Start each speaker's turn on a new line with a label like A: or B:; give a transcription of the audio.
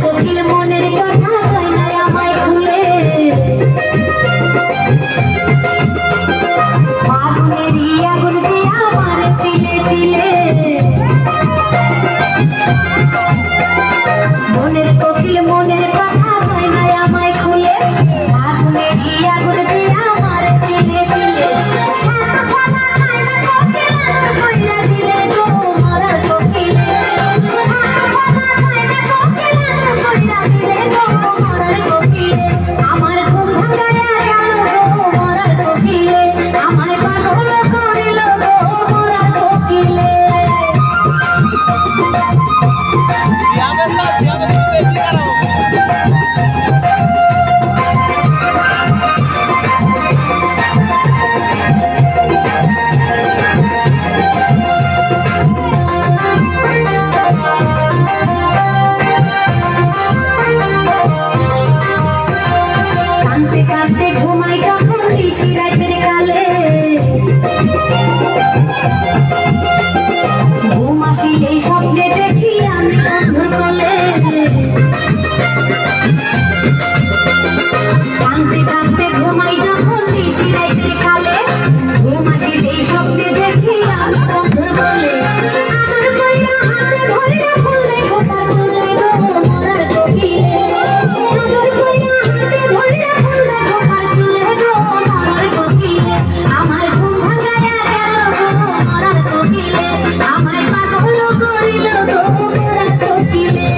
A: কোকিল মনের কথা কয় না আমায় ভুলে আগুনের আগুন দিয়ে আমার তিলে তিলে মনের কোকিল মনের কথা কয় না আমায় খুলে আগুনের আগুন দিয়ে আমার তিলে তিলে কাঁদতে ঘুমাই তখন নিশি রাতের কালে ঘুম আসিলেই স্বপ্নে দেখি আমি বন্ধুর কোলে কাঁদতে কাঁদতে ঘুমাই তখন নিশি রাতের কালে ঘুম আসিলেই স্বপ্নে দেখি আমি বন্ধুর কোলে আমার কইরা হাতে ধরে ফুল দেখো পার তুলে গো মরার কোকিলে আমার কইরা হাতে ধরে আমার ঘুম ভাঙায়া গেল গো মরার কোকিলে আমায় পাগল করিল গো মরার কোকিলে